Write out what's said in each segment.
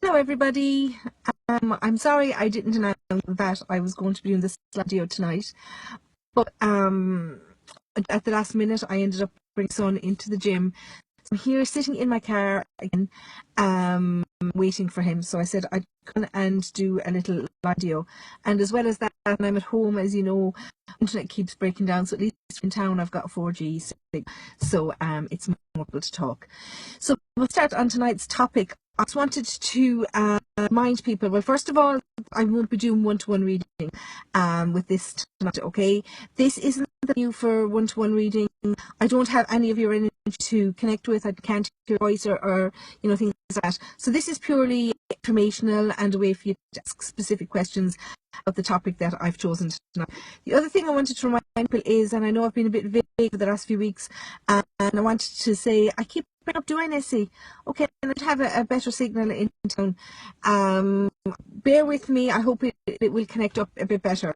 Hello everybody. I'm sorry I didn't announce that I was going to be doing this video tonight, but at the last minute I ended up bringing son into the gym. So I'm here sitting in my car again, waiting for him. So I said I'd come and do a little video, and as well as that, I'm at home, as you know, internet keeps breaking down. So at least in town I've got 4G, so it's more able to talk. So we'll start on tonight's topic. I just wanted to remind people, well, first of all, I won't be doing one-to-one reading with this tonight, okay? This isn't the view for one-to-one reading. I don't have any of your energy to connect with. I can't hear your voice or you know, things like that. So this is purely informational and a way for you to ask specific questions of the topic that I've chosen tonight. The other thing I wanted to remind people is, and I know I've been a bit vague for the last few weeks, and I wanted to say I keep up doing Nessie. Okay, and I'd have a better signal in town. Bear with me. I hope it will connect up a bit better.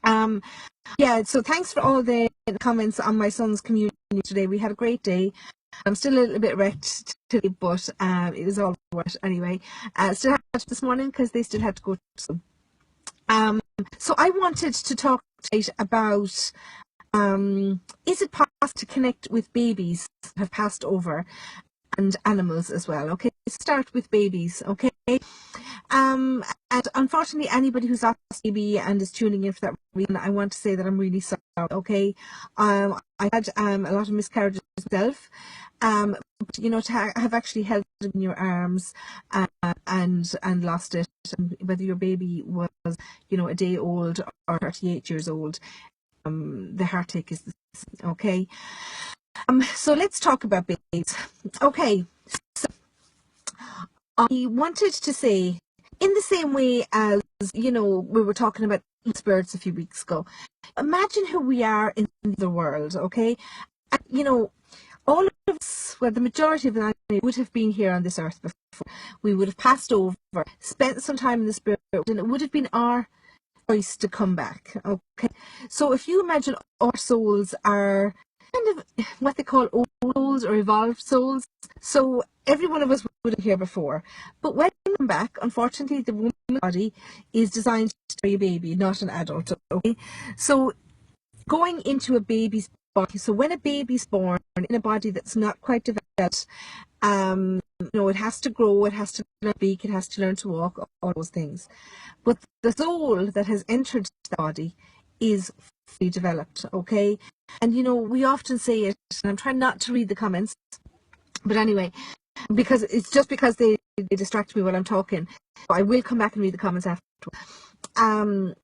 Yeah, so thanks for all the comments on my son's community today. We had a great day. I'm still a little bit wrecked today, but it was all worth anyway. Still had to this morning because they still had to go to school. So I wanted to talk tonight about is it possible to connect with babies that have passed over and animals as well? Okay, start with babies, okay? And unfortunately, anybody who's lost a baby and is tuning in for that reason, I want to say that I'm really sorry, okay? I had a lot of miscarriages myself, but you know, to have actually held it in your arms and lost it, and whether your baby was, you know, a day old or 38 years old, the heartache is the same, okay? So let's talk about babies. Okay, so I wanted to say, in the same way as, you know, we were talking about birds a few weeks ago, imagine who we are in the world, okay? And, you know, all of us, well, the majority of us would have been here on this earth before. We would have passed over, spent some time in the spirit, and it would have been our choice to come back, okay? So if you imagine our souls are kind of what they call old souls or evolved souls, so every one of us would have here before, but when we come back, unfortunately, the woman's body is designed to be a baby, not an adult, okay? So going into a baby's body, so when a baby's born in a body that's not quite developed, you know, it has to grow, it has to learn to speak, it has to learn to walk, all those things. But the soul that has entered the body is fully developed, okay? And you know, we often say it, and I'm trying not to read the comments, but anyway, because it's just because they distract me while I'm talking. But I will come back and read the comments after.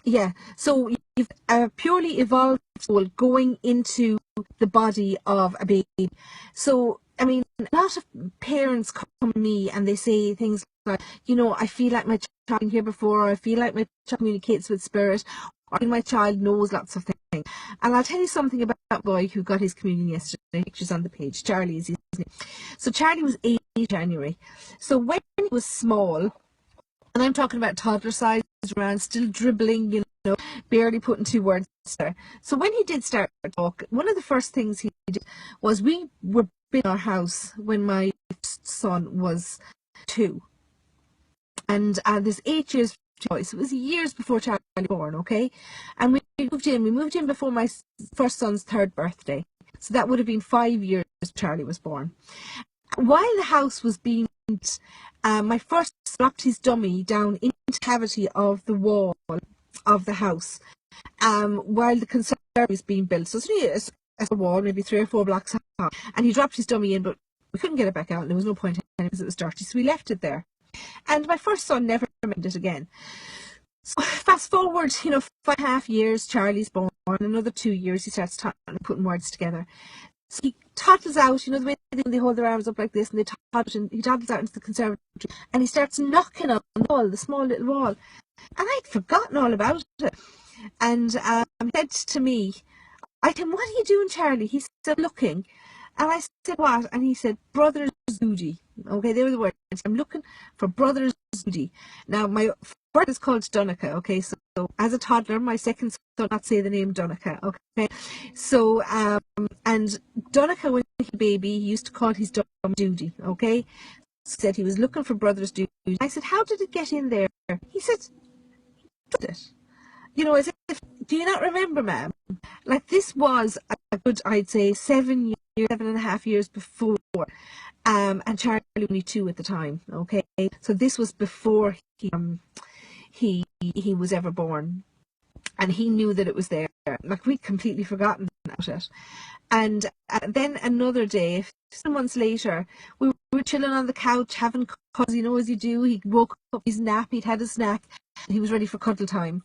Yeah, so you've a purely evolved soul going into the body of a baby. So, I mean, a lot of parents come to me and they say things like, you know, I feel like my child been here before, or I feel like my child communicates with spirit, or my child knows lots of things. And I'll tell you something about that boy who got his communion yesterday. Pictures on the page. Charlie is his name. So Charlie was 8 in January. So when he was small, and I'm talking about toddler size, around, still dribbling, you know, barely putting 2 words there. So when he did start to talk, one of the first things he did was, we were in our house when my son was 2. And there's 8 years choice. It was years before Charlie was born, okay? And we moved in before my first son's 3rd birthday. So that would have been 5 years Charlie was born. While the house was being built, my first dropped his dummy down into the cavity of the wall of the house while the conservatory was being built. So it's a wall, maybe 3 or 4 blocks high. And he dropped his dummy in, but we couldn't get it back out, and there was no point in it because it was dirty. So we left it there. And my first son never made it again. So fast forward, you know, 5.5 years, Charlie's born. Another 2 years, he starts putting words together. So he toddles out, you know, the way they hold their arms up like this, and he toddles out into the conservatory, and he starts knocking on the wall, the small little wall. And I'd forgotten all about it. And he said to me, I said, what are you doing, Charlie? He said, looking. And I said, what? And he said, Brother Zudi. Okay, they were the words. I'm looking for Brother Zudi. Now, my first is called Donica. Okay, so as a toddler, my second son did not say the name Donica. Okay, so, and Donica, when he was a baby, he used to call his dog Judy. Okay, said he was looking for Brothers Dude. I said, how did it get in there? He said, did it? You know, as if, do you not remember, ma'am? Like, this was a good, I'd say, 7.5 years before. And Charlie was only 2 at the time, okay? So this was before he was ever born. And he knew that it was there. Like, we'd completely forgotten about it. And then another day, 7 months later, we were chilling on the couch having cuddles, you know, as you do. He woke up, his nap, he'd had a snack, and he was ready for cuddle time.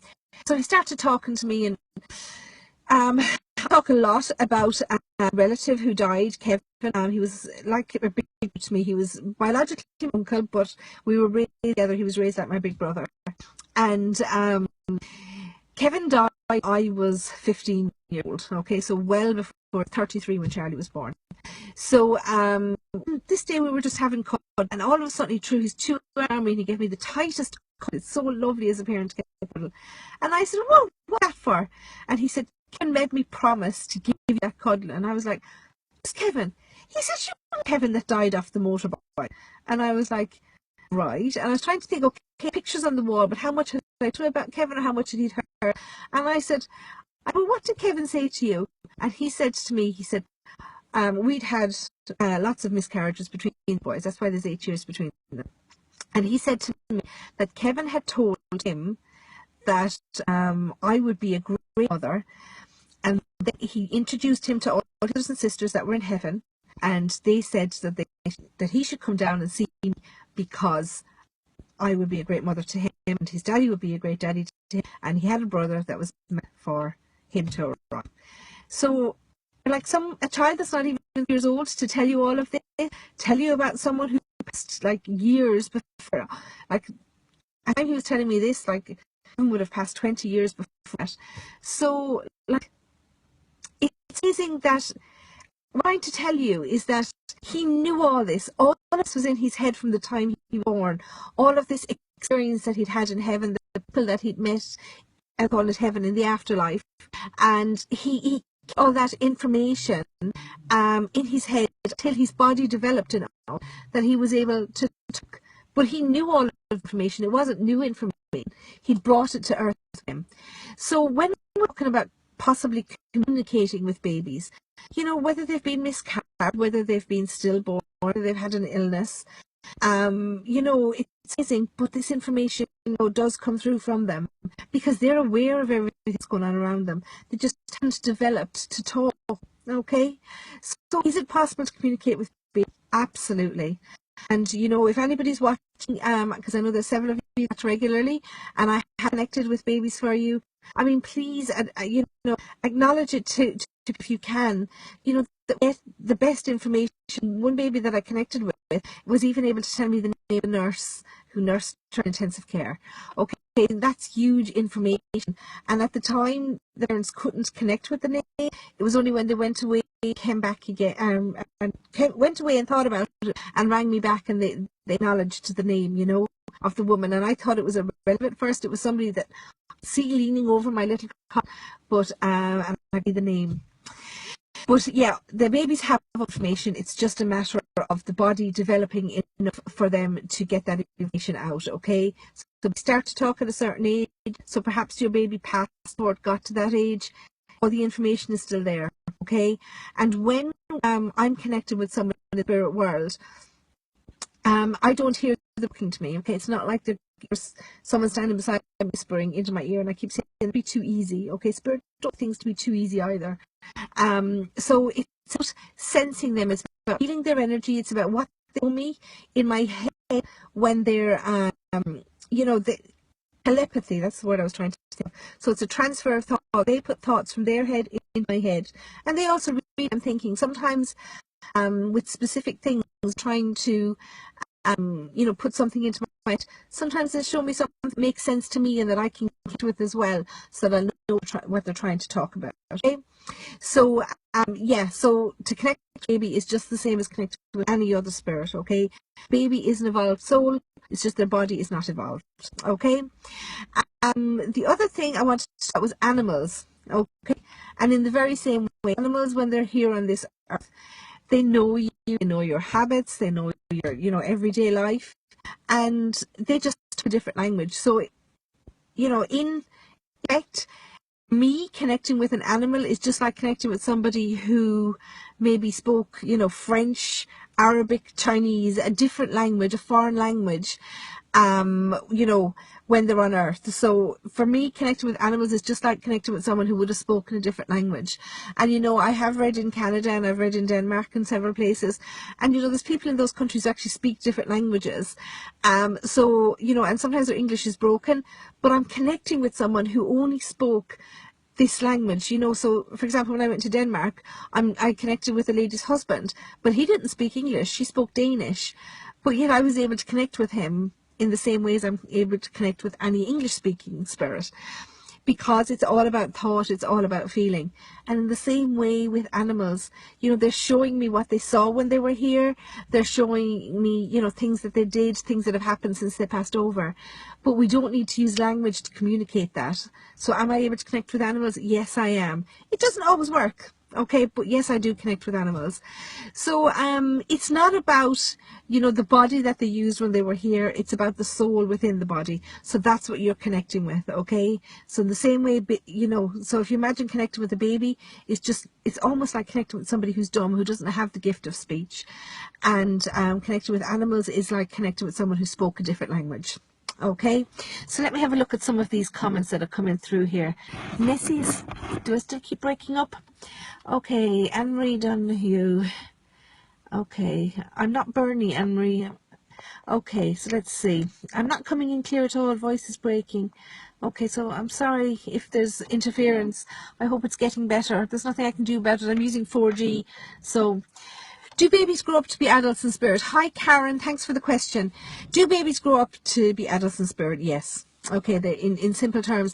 So he started talking to me, and talk a lot about a relative who died, Kevin. He was like a big to me. He was biologically my uncle, but we were raised together. He was raised like my big brother. And Kevin died. I was 15 years old. Okay, so well before 33 when Charlie was born. So this day we were just having cuddle, and all of a sudden he threw his 2 arms around me and he gave me the tightest cuddle. It's so lovely as a parent to get a cuddle. And I said, "Whoa, what's that for?" And he said, "Kevin made me promise to give you that cuddle." And I was like, "It's Kevin." He said, "You know Kevin that died off the motorbike?" And I was like, "Right." And I was trying to think, okay, pictures on the wall, but how much had I told about Kevin or how much had he heard? And I said, "Well, what did Kevin say to you?" And he said to me, he said, we'd had lots of miscarriages between boys. That's why there's 8 years between them. And he said to me that Kevin had told him that I would be a great mother, and he introduced him to all his brothers and sisters that were in heaven, and they said that he should come down and see me because I would be a great mother to him, and his daddy would be a great daddy to him, and he had a brother that was meant for him to run. So, like a child that's not even years old to tell you all of this, tell you about someone who passed like years before, like I think he was telling me this, like would have passed 20 years before that. So, like, it's amazing that what I'm trying to tell you is that he knew all this. All of this was in his head from the time he was born. All of this experience that he'd had in heaven, the people that he'd met, I call it heaven, in the afterlife, and he all that information in his head till his body developed enough that he was able to talk. But he knew all of the information. It wasn't new information. He'd brought it to earth with him. So when we're talking about possibly communicating with babies, you know, whether they've been miscarried, whether they've been stillborn, whether they've had an illness, you know, it's amazing, but this information, you know, does come through from them because they're aware of everything that's going on around them. They just haven't developed to talk, okay? So is it possible to communicate with babies? Absolutely. And, you know, if anybody's watching, because I know there's several of you watch regularly, and I have connected with Babies for You, I mean, please, you know, acknowledge it to if you can. You know, the best information. One baby that I connected with was even able to tell me the name of a nurse who nursed her in intensive care. Okay, that's huge information. And at the time, the parents couldn't connect with the name. It was only when they went away, came back again, and went away and thought about it and rang me back, and they acknowledged the name, you know, of the woman. And I thought it was irrelevant. First, it was somebody that see leaning over my little cot, but and I gave the name. But yeah, the babies have information. It's just a matter of the body developing enough for them to get that information out, okay? So we start to talk at a certain age. So perhaps your baby passport got to that age. All the information is still there, okay? And when I'm connected with someone in the spirit world, I don't hear them talking to me, okay? It's not like there's someone standing beside me whispering into my ear, and I keep saying it'll be too easy, okay? Spirit don't things to be too easy either. So it's about sensing them, it's about feeling their energy, it's about what they tell me in my head when they're, you know, the telepathy, that's the word I was trying to say. So it's a transfer of thought. They put thoughts from their head in my head, and they also read I'm thinking. Sometimes with specific things, trying to you know, put something into my mind. Sometimes they show me something that makes sense to me and that I can get with as well, so that I know what they're trying to talk about. Okay, so yeah, so to connect with baby is just the same as connecting with any other spirit. Okay, baby is an evolved soul. It's just their body is not evolved. Okay. The other thing I wanted to start was animals. Okay, and in the very same way, animals when they're here on this earth, They know you, they know your habits, they know your, you know, everyday life, and they just speak a different language. So, you know, in effect, me connecting with an animal is just like connecting with somebody who maybe spoke, you know, French, Arabic, Chinese, a different language, a foreign language, you know, when they're on Earth. So for me, connecting with animals is just like connecting with someone who would have spoken a different language. And, you know, I have read in Canada and I've read in Denmark and several places. And, you know, there's people in those countries who actually speak different languages. So, you know, and sometimes their English is broken, but I'm connecting with someone who only spoke this language, you know. So for example, when I went to Denmark, I connected with a lady's husband, but he didn't speak English, he spoke Danish, but yet I was able to connect with him in the same ways I'm able to connect with any English speaking spirit, because it's all about thought, it's all about feeling. And in the same way with animals, you know, they're showing me what they saw when they were here, they're showing me, you know, things that they did, things that have happened since they passed over, but we don't need to use language to communicate that. So am I able to connect with animals? Yes, I am. It doesn't always work, okay, but yes, I do connect with animals. So it's not about, you know, the body that they used when they were here, it's about the soul within the body. So that's what you're connecting with, okay? So in the same way, you know, so if you imagine connecting with a baby, it's almost like connecting with somebody who's dumb, who doesn't have the gift of speech. And connecting with animals is like connecting with someone who spoke a different language. Okay, so let me have a look at some of these comments that are coming through here. Nessie's, do I still keep breaking up? Okay, Anne-Marie Donahue. Okay, I'm not Bernie, Anne-Marie. Okay, so let's see. I'm not coming in clear at all. Voice is breaking. Okay, so I'm sorry if there's interference. I hope it's getting better. There's nothing I can do about it. I'm using 4G. So, do babies grow up to be adults in spirit? Hi, Karen. Thanks for the question. Do babies grow up to be adults in spirit? Yes. Okay, in simple terms.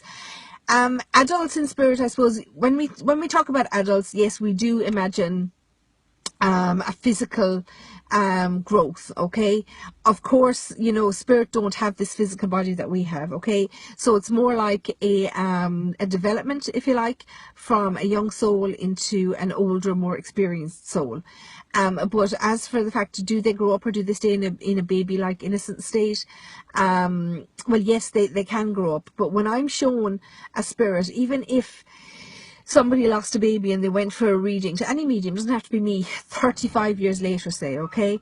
Adults in spirit, I suppose, when we talk about adults, yes, we do imagine a physical growth, okay? Of course, you know, spirit don't have this physical body that we have, okay? So it's more like a development, if you like, from a young soul into an older, more experienced soul. But as for the fact, do they grow up or do they stay in a baby-like innocent state? Well, yes, they can grow up. But when I'm shown a spirit, even if somebody lost a baby and they went for a reading to any medium, doesn't have to be me, 35 years later, say, okay?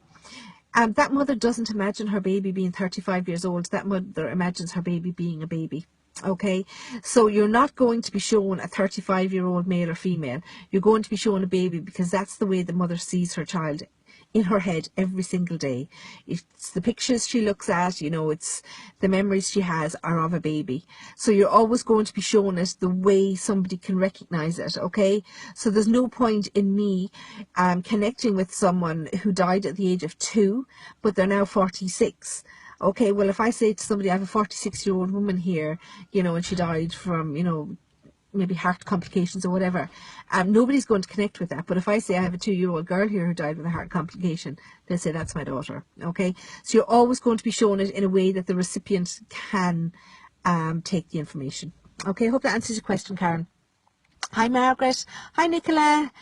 That mother doesn't imagine her baby being 35 years old. That mother imagines her baby being a baby. Okay, so you're not going to be shown a 35-year-old male or female. You're going to be shown a baby, because that's the way the mother sees her child in her head every single day. It's the pictures she looks at, you know, it's the memories she has are of a baby. So you're always going to be shown it the way somebody can recognize it, okay? So there's no point in me connecting with someone who died at the age of 2, but they're now 46. Okay, well, if I say to somebody, I have a 46-year-old woman here, you know, and she died from, you know, maybe heart complications or whatever, nobody's going to connect with that. But if I say I have a 2-year-old girl here who died with a heart complication, they'll say that's my daughter. Okay, so you're always going to be shown it in a way that the recipient can take the information. Okay, I hope that answers your question, Karen. Hi, Margaret. Hi, Nicola.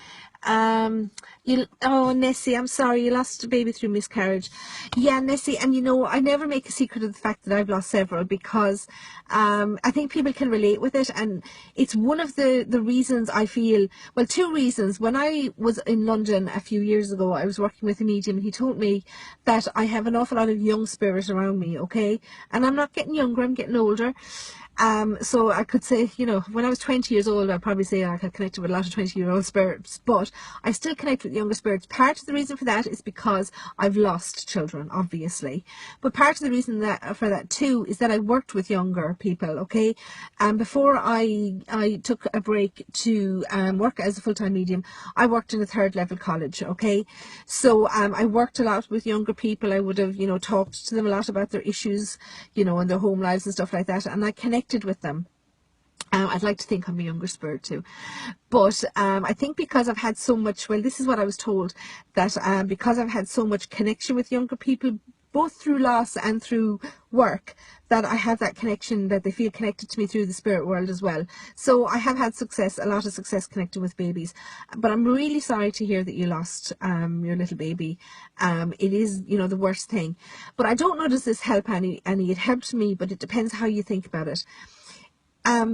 Oh, Nessie, I'm sorry, you lost a baby through miscarriage. Yeah, Nessie, and you know, I never make a secret of the fact that I've lost several, because I think people can relate with it, and it's one of the reasons I feel, well, 2 reasons. When I was in London a few years ago, I was working with a medium, and he told me that I have an awful lot of young spirit around me, okay? And I'm not getting younger, I'm getting older. So I could say, you know, when I was 20 years old, I'd probably say I connected with a lot of 20-year-old spirits, but I still connect with younger spirits. Part of the reason for that is because I've lost children, obviously, but part of the reason for that too is that I worked with younger people, okay? Before I took a break to work as a full-time medium, I worked in a 3rd level college, okay? So I worked a lot with younger people. I would have, you know, talked to them a lot about their issues, you know, and their home lives and stuff like that, and I connected with them. I'd like to think I'm a younger spirit too, but I think because I've had so much, well, this is what I was told, that because I've had so much connection with younger people both through loss and through work, that I have that connection, that they feel connected to me through the spirit world as well. So I have had success, a lot of success connecting with babies. But I'm really sorry to hear that you lost your little baby. It is, you know, the worst thing. But I don't know, does this help Annie? It helped me, but it depends how you think about it.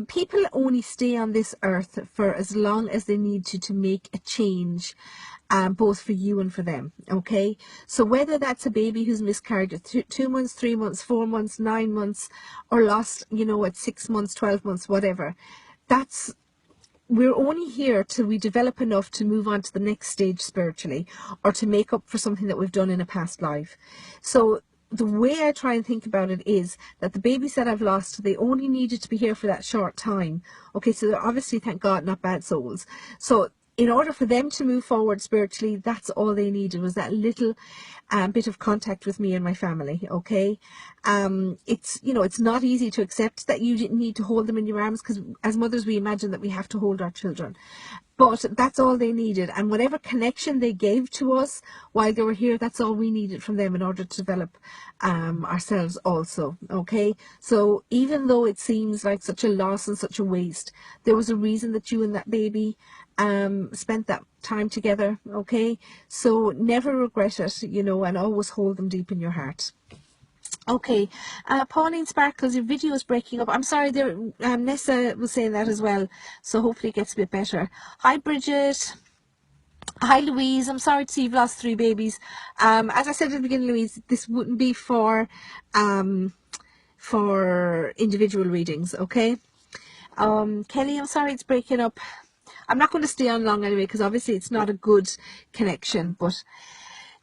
People only stay on this earth for as long as they need to make a change, both for you and for them. Okay, so whether that's a baby who's miscarried at 2 months, 3 months, 4 months, 9 months, or lost, you know, at 6 months, 12 months, whatever, we're only here till we develop enough to move on to the next stage spiritually, or to make up for something that we've done in a past life. So the way I try and think about it is that the babies that I've lost, they only needed to be here for that short time. Okay, so they're obviously, thank God, not bad souls. So in order for them to move forward spiritually, that's all they needed, was that little bit of contact with me and my family. Okay, it's, you know, it's not easy to accept that you didn't need to hold them in your arms, because as mothers we imagine that we have to hold our children, but that's all they needed, and whatever connection they gave to us while they were here, that's all we needed from them in order to develop ourselves also. Okay, so even though it seems like such a loss and such a waste, there was a reason that you and that baby spent that time together. Okay, so never regret it, you know, and always hold them deep in your heart. Okay, Pauline Sparkles, your video is breaking up. I'm sorry, there, Nessa was saying that as well, so hopefully it gets a bit better. Hi Bridget. Hi Louise, I'm sorry to see you've lost 3 babies. As I said at the beginning, Louise, this wouldn't be for individual readings, okay? Kelly, I'm sorry it's breaking up. I'm not going to stay on long anyway, because obviously it's not a good connection, but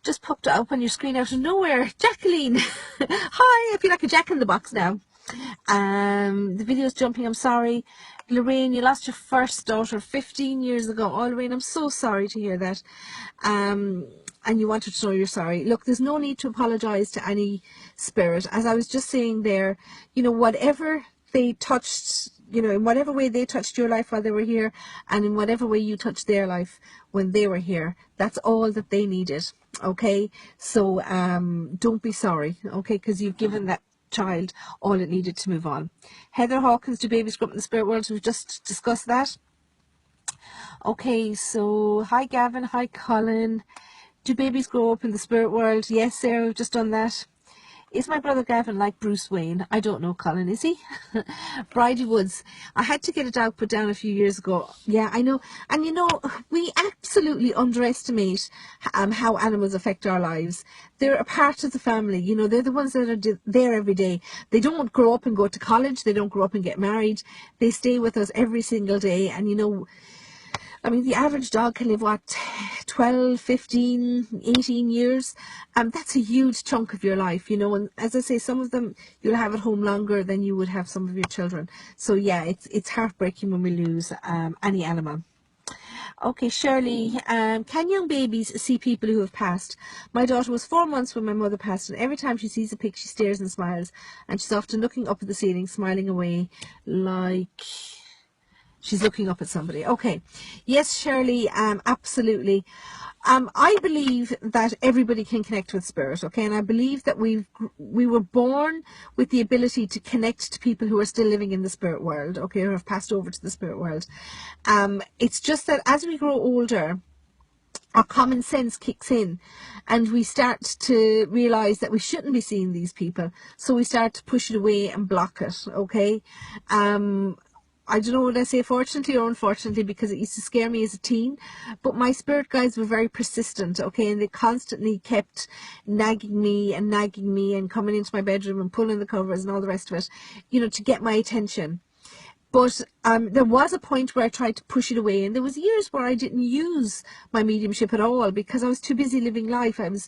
just popped up on your screen out of nowhere. Jacqueline. Hi, I feel like a jack in the box now. The video's jumping, I'm sorry. Lorraine, you lost your first daughter 15 years ago. Oh, Lorraine, I'm so sorry to hear that. And you wanted to know you're sorry. Look, there's no need to apologize to any spirit. As I was just saying there, you know, whatever they touched, you know, in whatever way they touched your life while they were here, and in whatever way you touched their life when they were here, that's all that they needed. Okay, so don't be sorry, okay, because you've given that child all it needed to move on. Heather Hawkins, do babies grow up in the spirit world? We've just discussed that. Okay, so hi Gavin, hi Colin. Do babies grow up in the spirit world? Yes, Sarah, we've just done that. Is my brother Gavin like Bruce Wayne? I don't know, Colin, is he? Bridie Woods, I had to get a dog put down a few years ago. Yeah, I know. And you know, we absolutely underestimate how animals affect our lives. They're a part of the family, you know, they're the ones that are there every day. They don't grow up and go to college, they don't grow up and get married. They stay with us every single day. And you know, I mean, the average dog can live, what, 12, 15, 18 years? That's a huge chunk of your life, you know, and as I say, some of them you'll have at home longer than you would have some of your children. So yeah, it's heartbreaking when we lose any animal. Okay, Shirley, can young babies see people who have passed? My daughter was 4 months when my mother passed, and every time she sees a pic, she stares and smiles, and she's often looking up at the ceiling, smiling away like she's looking up at somebody. Okay, yes, Shirley, absolutely. I believe that everybody can connect with spirit, okay, and I believe that we were born with the ability to connect to people who are still living in the spirit world, okay, who have passed over to the spirit world. It's just that as we grow older, our common sense kicks in, and we start to realize that we shouldn't be seeing these people, so we start to push it away and block it. Okay, I don't know what I say, fortunately or unfortunately, because it used to scare me as a teen, but my spirit guides were very persistent, okay, and they constantly kept nagging me and coming into my bedroom and pulling the covers and all the rest of it, you know, to get my attention. But there was a point where I tried to push it away, and there was years where I didn't use my mediumship at all because I was too busy living life. I was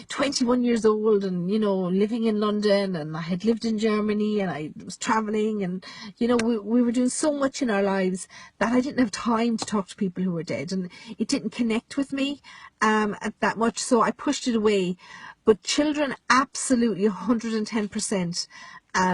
21 years old and, you know, living in London, and I had lived in Germany, and I was traveling, and, you know, we were doing so much in our lives that I didn't have time to talk to people who were dead, and it didn't connect with me that much, so I pushed it away. But children, absolutely 110%.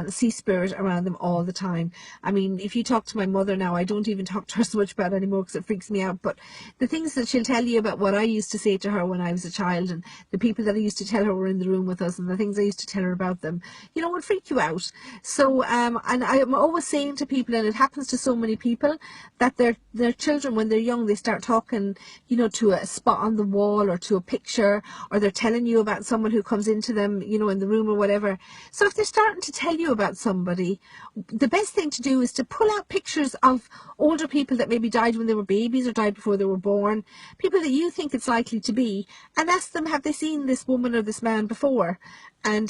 see spirit around them all the time. I mean, if you talk to my mother now, I don't even talk to her so much about it anymore because it freaks me out. But the things that she'll tell you about what I used to say to her when I was a child, and the people that I used to tell her were in the room with us, and the things I used to tell her about them, you know, would freak you out. So, and I'm always saying to people, and it happens to so many people, that their children, when they're young, they start talking, you know, to a spot on the wall or to a picture, or they're telling you about someone who comes into them, you know, in the room or whatever. So if they're starting to tell you about somebody, the best thing to do is to pull out pictures of older people that maybe died when they were babies or died before they were born, people that you think it's likely to be, and ask them, have they seen this woman or this man before? And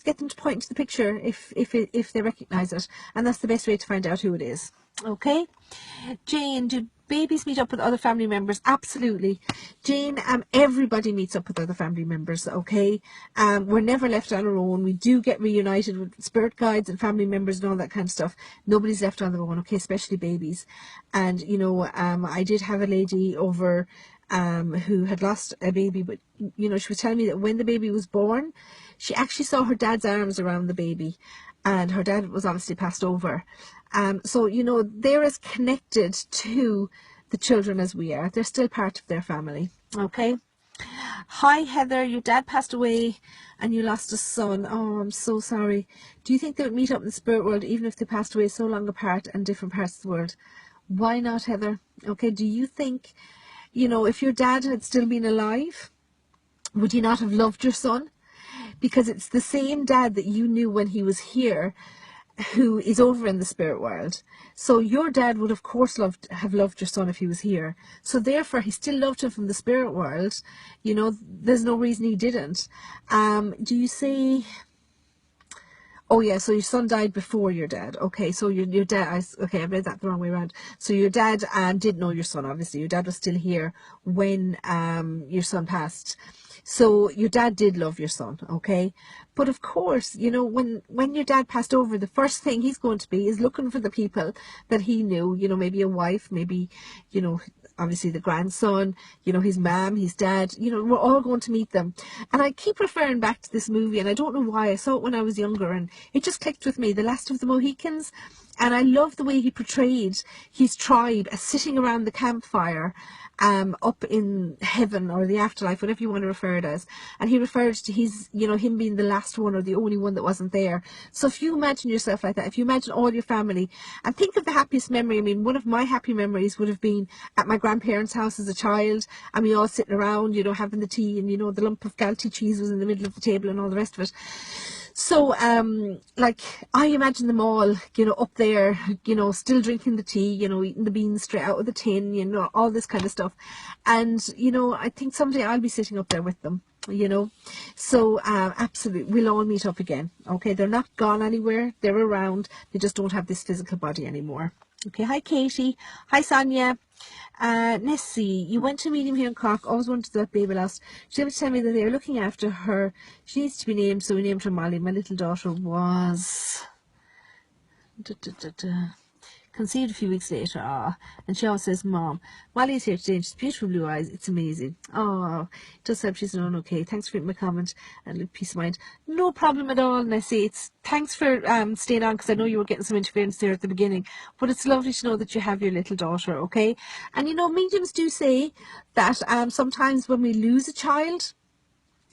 get them to point to the picture if they recognize it, and that's the best way to find out who it is. Okay. Jane, do babies meet up with other family members? Absolutely, Jane. Everybody meets up with other family members. Okay, we're never left on our own. We do get reunited with spirit guides and family members and all that kind of stuff. Nobody's left on their own. Okay, especially babies. And you know, I did have a lady over who had lost a baby, but you know, she was telling me that when the baby was born, she actually saw her dad's arms around the baby, and her dad was obviously passed over. So, you know, they're as connected to the children as we are. They're still part of their family. Okay. Hi, Heather. Your dad passed away and you lost a son. Oh, I'm so sorry. Do you think they would meet up in the spirit world even if they passed away so long apart and different parts of the world? Why not, Heather? Okay. Do you think, you know, if your dad had still been alive, would you not have loved your son? Because it's the same dad that you knew when he was here who is over in the spirit world. So your dad would of course have loved your son if he was here. So therefore he still loved him from the spirit world. You know, there's no reason he didn't. Do you say... Oh yeah, so your son died before your dad. Okay, so your dad, okay, I read that the wrong way around. So your dad did know your son, obviously. Your dad was still here when your son passed. So your dad did love your son, okay? But of course, you know, when your dad passed over, the first thing he's going to be is looking for the people that he knew, you know, maybe a wife, maybe, you know, obviously the grandson, you know, his mom, his dad, you know, we're all going to meet them. And I keep referring back to this movie, and I don't know why. I saw it when I was younger and it just clicked with me, The Last of the Mohicans. And I love the way he portrayed his tribe as sitting around the campfire up in heaven or the afterlife, whatever you want to refer it as. And he referred to his, you know, him being the last one or the only one that wasn't there. So if you imagine yourself like that, if you imagine all your family, and think of the happiest memory. I mean, one of my happy memories would have been at my grandparents' house as a child, and we all sitting around, you know, having the tea, and you know, the lump of Galty cheese was in the middle of the table and all the rest of it. So, like, I imagine them all, you know, up there, you know, still drinking the tea, you know, eating the beans straight out of the tin, you know, all this kind of stuff. And, you know, I think someday I'll be sitting up there with them, you know. So, absolutely, we'll all meet up again. Okay, they're not gone anywhere. They're around. They just don't have this physical body anymore. Okay, hi, Katie. Hi, Sonia. Nessie, you went to a meeting here in Cork. Always wanted that baby lost. She able to tell me that they are looking after her. She needs to be named, so we named her Molly. My little daughter was conceived a few weeks later. And she always says, Mom, Molly is here today and she's beautiful blue eyes. It's amazing. Oh, it does help she's doing okay. Thanks for my comment and a little peace of mind. No problem at all, Nessie. Thanks for staying on, because I know you were getting some interference there at the beginning. But it's lovely to know that you have your little daughter, okay? And you know, mediums do say that sometimes when we lose a child,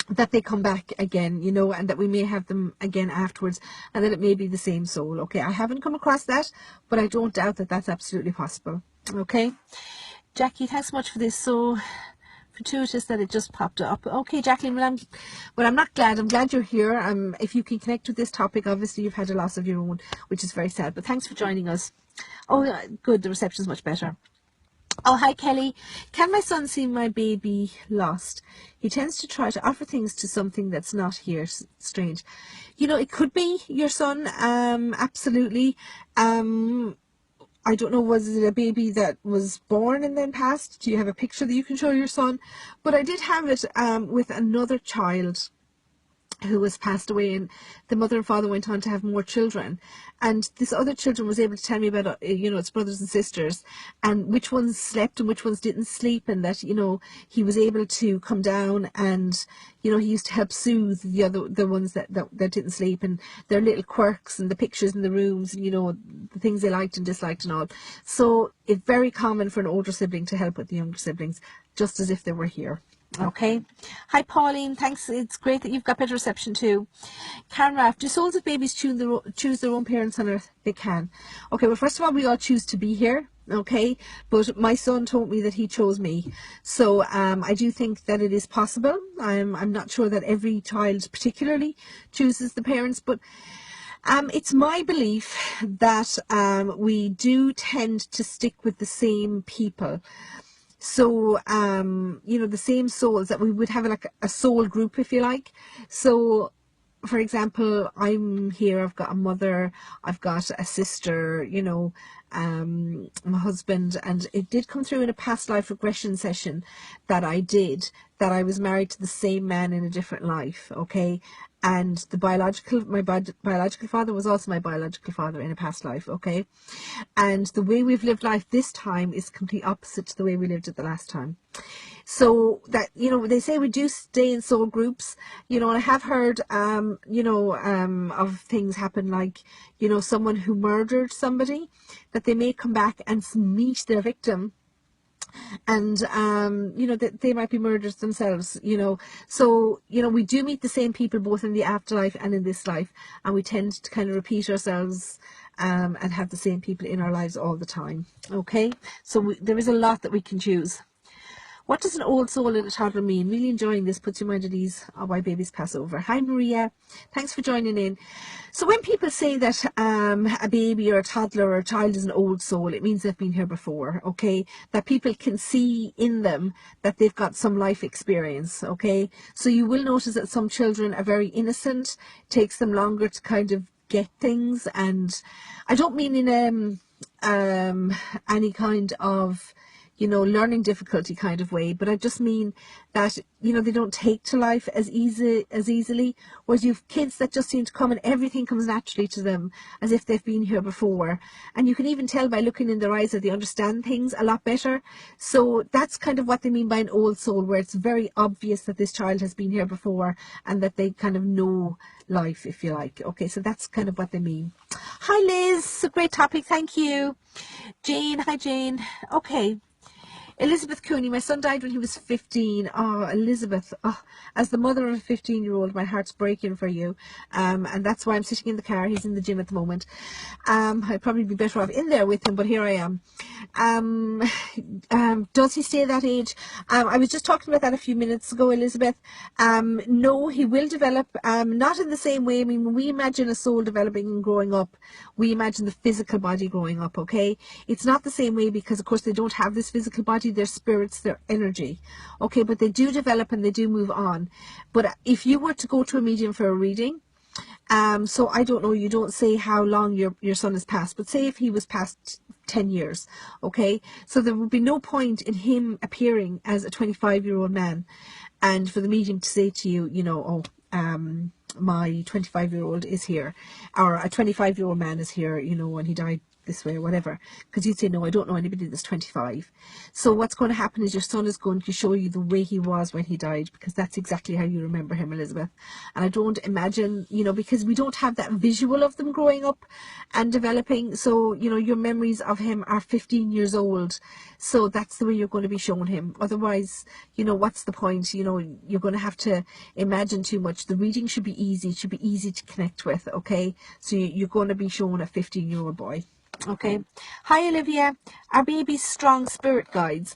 that they come back again, you know, and that we may have them again afterwards, and that it may be the same soul. Okay, I haven't come across that, but I don't doubt that that's absolutely possible. Okay, Jackie, thanks so much for this. So fortuitous that it just popped up. Okay, Jacqueline, well, I'm not glad. I'm glad you're here. If you can connect with this topic, obviously you've had a loss of your own, which is very sad, but thanks for joining us. Oh, good, the reception's much better. Oh, hi, Kelly. Can my son see my baby lost? He tends to try to offer things to something that's not here. Strange. You know, it could be your son. Absolutely. I don't know, was it a baby that was born and then passed? Do you have a picture that you can show your son? But I did have it with another child who was passed away, and the mother and father went on to have more children, and this other children was able to tell me about its brothers and sisters, and which ones slept and which ones didn't sleep, and that he was able to come down, and he used to help soothe the ones that didn't sleep, and their little quirks and the pictures in the rooms, and the things they liked and disliked and all. So it's very common for an older sibling to help with the younger siblings, just as if they were here. Okay. Hi, Pauline. Thanks. It's great that you've got better reception too. Karen Raff, do souls of babies choose their own parents on earth? They can. Okay, well, first of all, we all choose to be here. Okay, but my son told me that he chose me. So I do think that it is possible. I'm not sure that every child particularly chooses the parents, but it's my belief that we do tend to stick with the same people. So, the same souls, that we would have like a soul group, if you like. So, for example, I'm here, I've got a mother, I've got a sister, my husband, and it did come through in a past life regression session that I did, that I was married to the same man in a different life, okay? And my biological father was also my biological father in a past life, okay? And the way we've lived life this time is complete opposite to the way we lived it the last time. So that, they say we do stay in soul groups, and I have heard, of things happen like, someone who murdered somebody, that they may come back and meet their victim, and that they might be murderers themselves, so we do meet the same people both in the afterlife and in this life, and we tend to kind of repeat ourselves and have the same people in our lives all the time. Okay, so there is a lot that we can choose. What does an old soul and a toddler mean? Really enjoying this. Puts your mind at ease why babies pass over. Hi, Maria. Thanks for joining in. So when people say that a baby or a toddler or a child is an old soul, it means they've been here before, okay? That people can see in them that they've got some life experience, okay? So you will notice that some children are very innocent. It takes them longer to kind of get things. And I don't mean in any kind of learning difficulty kind of way, but I just mean that, they don't take to life as easily, whereas you've kids that just seem to come and everything comes naturally to them as if they've been here before. And you can even tell by looking in their eyes that they understand things a lot better. So that's kind of what they mean by an old soul, where it's very obvious that this child has been here before and that they kind of know life, if you like. Okay, so that's kind of what they mean. Hi, Liz. A great topic. Thank you. Jane. Hi, Jane. Okay. Elizabeth Cooney, my son died when he was 15. Oh, Elizabeth, as the mother of a 15-year-old, my heart's breaking for you. And that's why I'm sitting in the car. He's in the gym at the moment. I'd probably be better off in there with him, but here I am. Does he stay that age? I was just talking about that a few minutes ago, Elizabeth. No, he will develop, not in the same way. I mean, when we imagine a soul developing and growing up, we imagine the physical body growing up, okay? It's not the same way because, of course, they don't have this physical body, their spirits, their energy, okay? But they do develop and they do move on. But if you were to go to a medium for a reading, so I don't know, you don't say how long your son has passed, but say if he was past 10 years, okay? So there would be no point in him appearing as a 25-year-old man and for the medium to say to you, my 25-year-old is here, or a 25-year-old man is here, when he died this way or whatever, because you'd say, no, I don't know anybody that's 25. So what's going to happen is your son is going to show you the way he was when he died, because that's exactly how you remember him, Elizabeth. And I don't imagine, because we don't have that visual of them growing up and developing, so your memories of him are 15 years old, so that's the way you're going to be shown him. Otherwise, what's the point? You're going to have to imagine too much. The reading should be easy. It should be easy to connect with, okay? So you're going to be shown a 15-year-old boy. Okay. Hi, Olivia. Are babies strong spirit guides?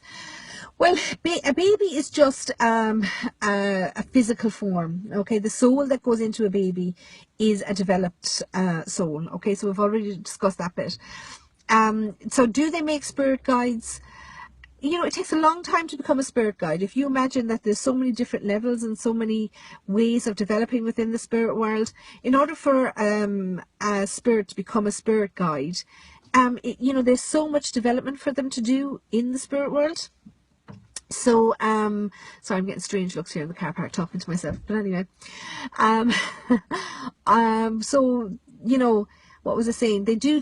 Well, a baby is just a physical form. Okay, the soul that goes into a baby is a developed soul. Okay, so we've already discussed that bit. So do they make spirit guides? It takes a long time to become a spirit guide. If you imagine that there's so many different levels and so many ways of developing within the spirit world, in order for a spirit to become a spirit guide, there's so much development for them to do in the spirit world. So, sorry, I'm getting strange looks here in the car park talking to myself. But anyway, um, so, you know, what was I saying? They do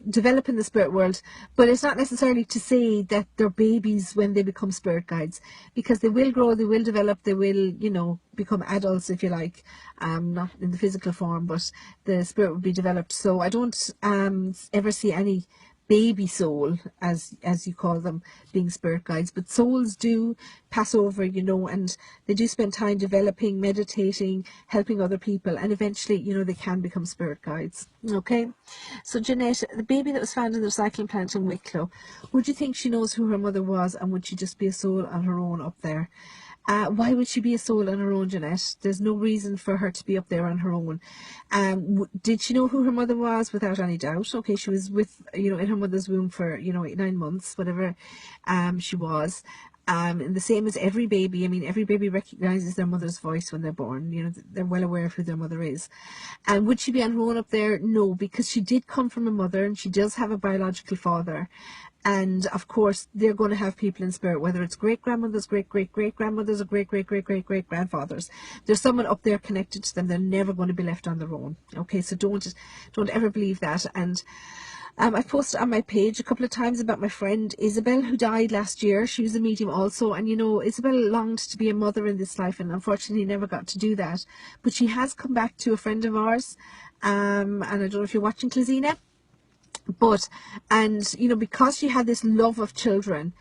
develop in the spirit world, but it's not necessarily to say that they're babies when they become spirit guides, because they will grow, they will develop, they will, you know, become adults, if you like, not in the physical form, but the spirit will be developed. So I don't ever see any baby soul, as you call them, being spirit guides, but souls do pass over, you know, and they do spend time developing, meditating, helping other people, and eventually, you know, they can become spirit guides. Okay, so Jeanette, the baby that was found in the recycling plant in Wicklow, would you think she knows who her mother was, and would she just be a soul on her own up there? Why would she be a soul on her own, Jeanette? There's no reason for her to be up there on her own. Did she know who her mother was? Without any doubt. Okay, she was with, you know, in her mother's womb for, you know, 9 months, whatever she was. And the same as every baby. I mean, every baby recognises their mother's voice when they're born. You know, they're well aware of who their mother is. And would she be on her own up there? No, because she did come from a mother, and she does have a biological father. And of course, they're going to have people in spirit, whether it's great grandmothers, great great great grandmothers, or great great great great great grandfathers. There's someone up there connected to them. They're never going to be left on their own. Okay, so don't ever believe that. And I've posted on my page a couple of times about my friend Isabel, who died last year. She was a medium also, and you know, Isabel longed to be a mother in this life, and unfortunately never got to do that. But she has come back to a friend of ours, and I don't know if you're watching, Klazina. But, and you know, because she had this love of children,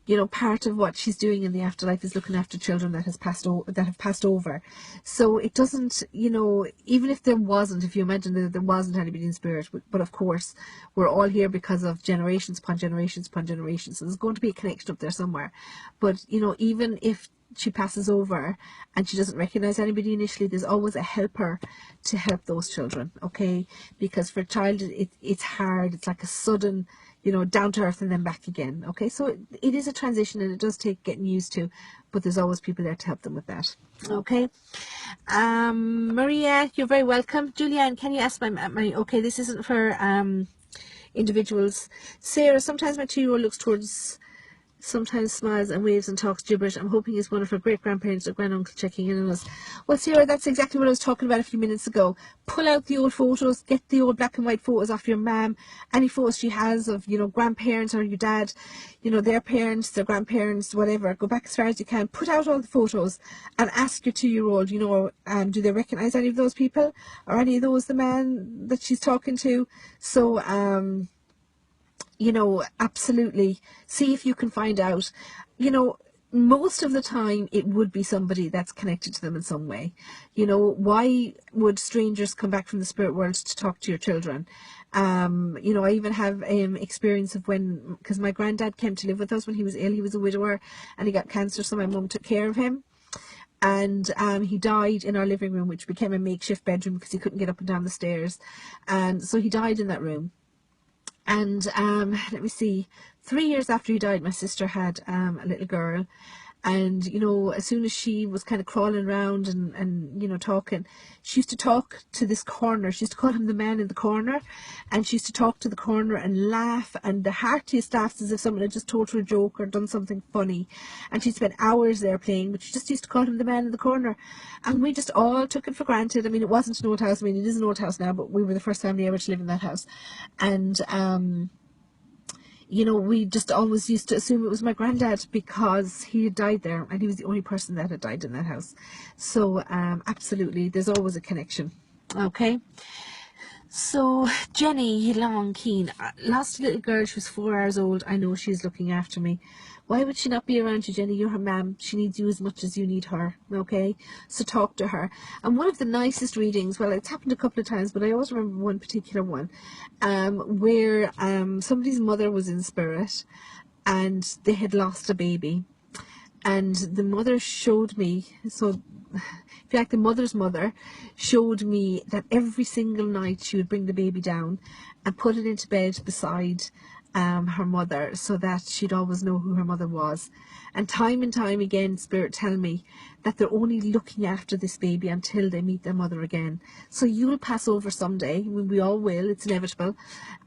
you know, part of what she's doing in the afterlife is looking after children that have passed over. So it doesn't, you know, even if there wasn't, if you imagine that there wasn't anybody in spirit, but of course we're all here because of generations upon generations upon generations, so there's going to be a connection up there somewhere. But you know, even if she passes over and she doesn't recognize anybody initially, there's always a helper to help those children. Okay, because for a child it's hard. It's like a sudden, you know, down to earth and then back again. Okay, so it is a transition, and it does take getting used to, but there's always people there to help them with that. Okay, Maria, you're very welcome. Julianne, can you ask my okay, this isn't for individuals. Sarah, sometimes my 2-year-old looks towards, sometimes smiles and waves and talks gibberish. I'm hoping it's one of her great-grandparents or granduncle checking in on us. Well, Sarah, that's exactly what I was talking about a few minutes ago. Pull out the old photos, get the old black and white photos off your mum, any photos she has of, you know, grandparents or your dad, you know, their parents, their grandparents, whatever. Go back as far as you can. Put out all the photos and ask your 2-year-old, you know, do they recognise any of those people, or any of those the man that she's talking to? So, you know, absolutely see if you can find out. You know, most of the time it would be somebody that's connected to them in some way. You know, why would strangers come back from the spirit world to talk to your children? You know, I even have experience of when, because my granddad came to live with us when he was ill. He was a widower and he got cancer, so my mum took care of him. And he died in our living room, which became a makeshift bedroom because he couldn't get up and down the stairs. And so he died in that room. And let me see, 3 years after he died, my sister had a little girl. And, you know, as soon as she was kind of crawling around and, you know, talking, she used to talk to this corner. She used to call him the man in the corner. And she used to talk to the corner and laugh. And the heartiest laughs, as if someone had just told her a joke or done something funny. And she spent hours there playing, but she just used to call him the man in the corner. And we just all took it for granted. I mean, it wasn't an old house. I mean, it is an old house now, but we were the first family ever to live in that house. And, you know, we just always used to assume it was my granddad because he had died there and he was the only person that had died in that house. So absolutely, there's always a connection. Okay, so Jenny Long Keen lost a little girl. She was 4 hours old. I know she's looking after me. Why would she not be around you, Jenny? You're her mum. She needs you as much as you need her. Okay, so talk to her. And one of the nicest readings, well, it's happened a couple of times, but I always remember one particular one, where somebody's mother was in spirit and they had lost a baby. And the mother showed me, so in fact the mother's mother showed me that every single night she would bring the baby down and put it into bed beside her mother, so that she'd always know who her mother was. And time again, spirit tell me that they're only looking after this baby until they meet their mother again. So you'll pass over someday, we all will, it's inevitable,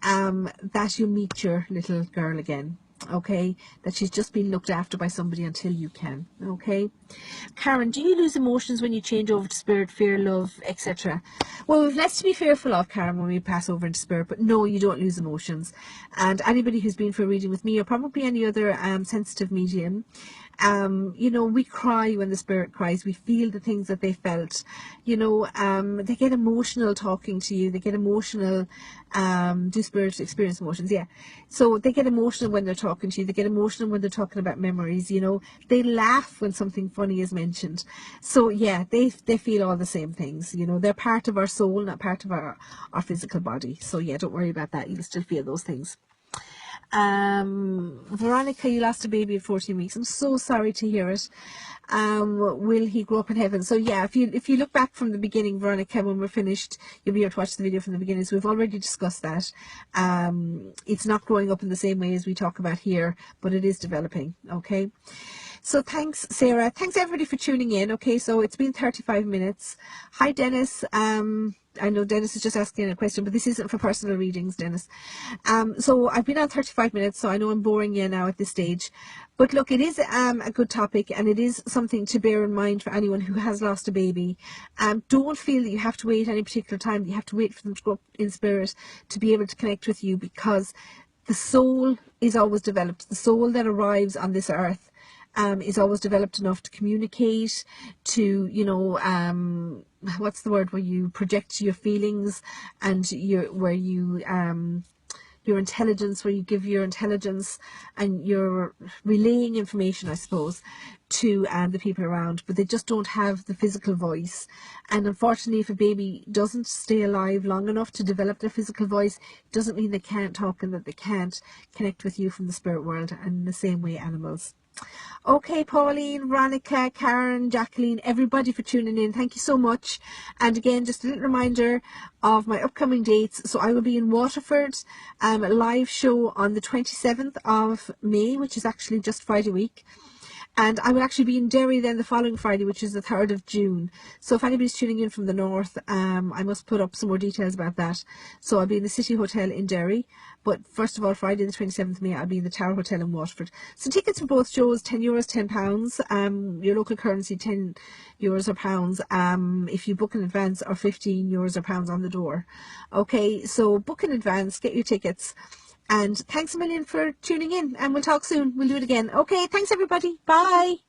that you'll meet your little girl again. okay, that she's just been looked after by somebody until you can. Okay. Karen, do you lose emotions when you change over to spirit, fear, love, etc.? Well, we've less to be fearful of, Karen, when we pass over into spirit, but no, you don't lose emotions. And anybody who's been for a reading with me, or probably any other sensitive medium, you know, we cry when the spirit cries. We feel the things that they felt. You know, they get emotional talking to you. They get emotional. Do spirits experience emotions? Yeah. So they get emotional when they're talking to you. They get emotional when they're talking about memories. You know, they laugh when something funny is mentioned. So yeah, they feel all the same things. You know, they're part of our soul, not part of our physical body. So yeah, don't worry about that. You'll still feel those things. Veronica, you lost a baby at 14 weeks. I'm so sorry to hear it. Will he grow up in heaven? So yeah, if you look back from the beginning, Veronica, when we're finished, you'll be able to watch the video from the beginning. So we've already discussed that. It's not growing up in the same way as we talk about here, but it is developing. Okay. So thanks, Sarah. Thanks everybody for tuning in. Okay, so it's been 35 minutes. Hi, Dennis. I know Dennis is just asking a question, but this isn't for personal readings, Dennis. So I've been on 35 minutes, so I know I'm boring you now at this stage. But look, it is a good topic, and it is something to bear in mind for anyone who has lost a baby. Don't feel that you have to wait any particular time, that you have to wait for them to go up in spirit to be able to connect with you, because the soul is always developed. The soul that arrives on this earth is always developed enough to communicate, to, you know, what's the word, where you project your feelings and your intelligence, where you give your intelligence and you're relaying information, I suppose, to the people around, but they just don't have the physical voice. And unfortunately, if a baby doesn't stay alive long enough to develop their physical voice, it doesn't mean they can't talk and that they can't connect with you from the spirit world, and in the same way animals. Okay, Pauline, Veronica, Karen, Jacqueline, everybody for tuning in. Thank you so much. And again, just a little reminder of my upcoming dates. So I will be in Waterford, a live show on the 27th of May, which is actually just Friday week. And I will actually be in Derry then the following Friday, which is the 3rd of June. So if anybody's tuning in from the north, I must put up some more details about that. So I'll be in the City Hotel in Derry. But first of all, Friday the 27th of May, I'll be in the Tower Hotel in Waterford. So tickets for both shows, €10, £10. Your local currency, €10 or pounds. If you book in advance, or €15 or pounds on the door. Okay, so book in advance, get your tickets. And thanks a million for tuning in, and we'll talk soon. We'll do it again. Okay, thanks everybody. Bye.